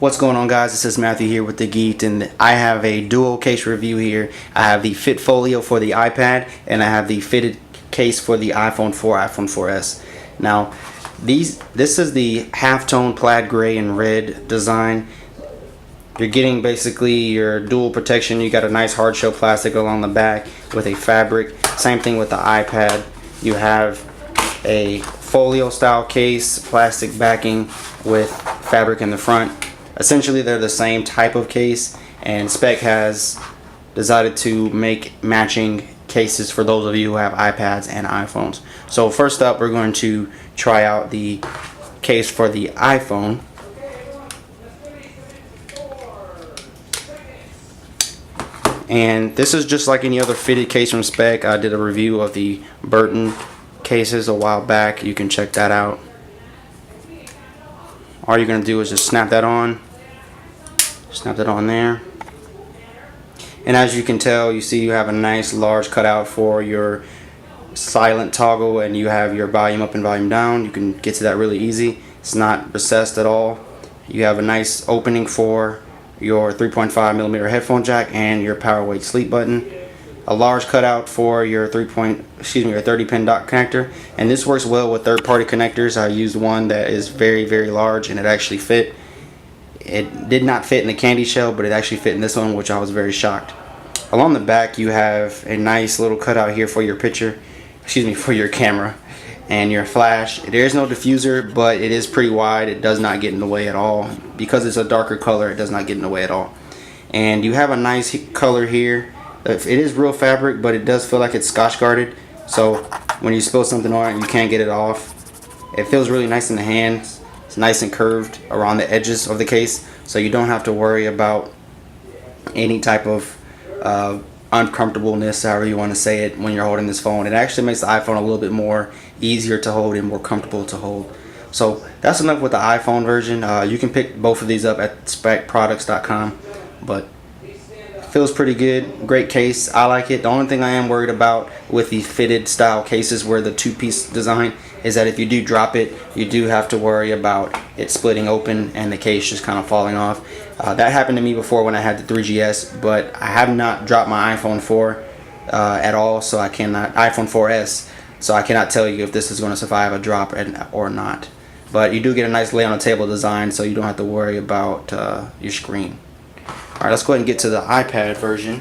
What's going on, guys? This is Matthew here with The Geek, and I have a dual case review here. I have the Fit Folio for the iPad, and I have the fitted case for the iPhone 4, iPhone 4S. Now, this is the halftone plaid gray and red design. You're getting basically your dual protection. You got a nice hard shell plastic along the back with a fabric. Same thing with the iPad. You have a folio style case, plastic backing with fabric in the front. Essentially, they're the same type of case, and Speck has decided to make matching cases for those of you who have iPads and iPhones. So first up, we're going to try out the case for the iPhone. And this is just like any other fitted case from Speck. I did a review of the Burton cases a while back. You can check that out. All you're going to do is just snap that on. Snap that on there. And as you can tell, you see you have a nice large cutout for your silent toggle, and you have your volume up and volume down. You can get to that really easy. It's not recessed at all. You have a nice opening for your 3.5mm headphone jack and your power weight sleep button. A large cutout for your 30-pin dock connector, and this works well with third-party connectors. I used one that is very large, and it actually fit. It did not fit in the candy shell, but it actually fit in this one, which I was very shocked. Along the back, you have a nice little cutout here for your for your camera and your flash. There is no diffuser, but it is pretty wide. It does not get in the way at all. Because it's a darker color, it does not get in the way at all. And you have a nice color here. It is real fabric, but it does feel like it's scotch guarded. So when you spill something on it, you can't get it off. It feels really nice in the hands. It's nice and curved around the edges of the case, so you don't have to worry about any type of uncomfortableness, however you want to say it, when you're holding this phone. It actually makes the iPhone a little bit more easier to hold and more comfortable to hold. So that's enough with the iPhone version. You can pick both of these up at speckproducts.com, but feels pretty good. Great case. I like it. The only thing I am worried about with the fitted style cases where the two-piece design is that if you do drop it, you do have to worry about it splitting open and the case just kind of falling off. That happened to me before when I had the 3GS, but I have not dropped my iPhone 4 at all, so I cannot, iPhone 4S, so I cannot tell you if this is going to survive a drop or not. But you do get a nice lay on the table design, so you don't have to worry about your screen. Alright, let's go ahead and get to the iPad version.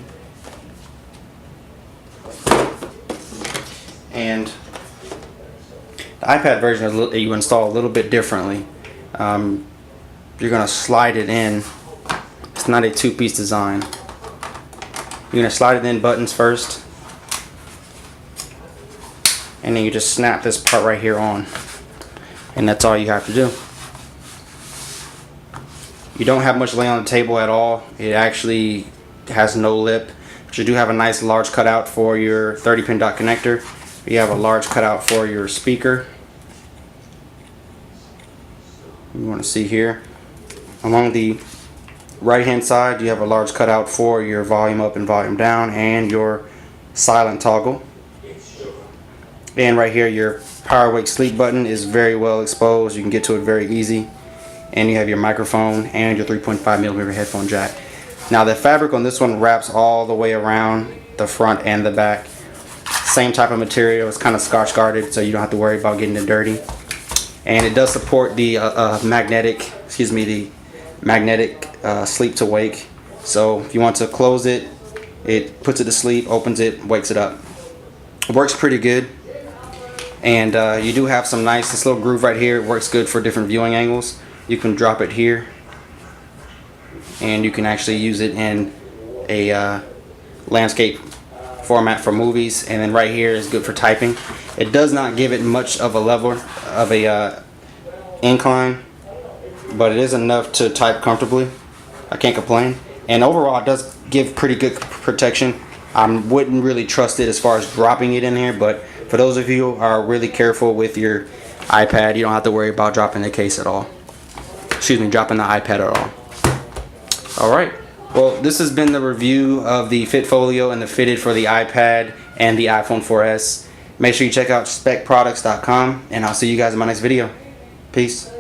And the iPad version you install a little bit differently. You're going to slide it in. It's not a two-piece design. You're going to slide it in buttons first, and then you just snap this part right here on, and that's all you have to do. You don't have much lay on the table at all. It actually has no lip, but you do have a nice large cutout for your 30-pin dock connector. You have a large cutout for your speaker. You want to see here. Along the right hand side, you have a large cutout for your volume up and volume down and your silent toggle. And right here, your power wake sleep button is very well exposed. You can get to it very easy. And you have your microphone and your 3.5mm headphone jack. Now the fabric on this one wraps all the way around the front and the back. Same type of material. It's kind of scotch guarded, so you don't have to worry about getting it dirty. And it does support the magnetic sleep to wake. So if you want to close it, it puts it to sleep, opens it, wakes it up. It works pretty good. And you do have some this little groove right here. It works good for different viewing angles. You can drop it here, and you can actually use it in a landscape format for movies. And then right here is good for typing. It does not give it much of a level of a incline, but it is enough to type comfortably. I can't complain. And overall, it does give pretty good protection. I wouldn't really trust it as far as dropping it in here, but for those of you who are really careful with your iPad, you don't have to worry about dropping the case at all. Dropping the iPad at all. Alright, well, this has been the review of the Fit Folio and the Fitted for the iPad and the iPhone 4S. Make sure you check out speckproducts.com, and I'll see you guys in my next video. Peace.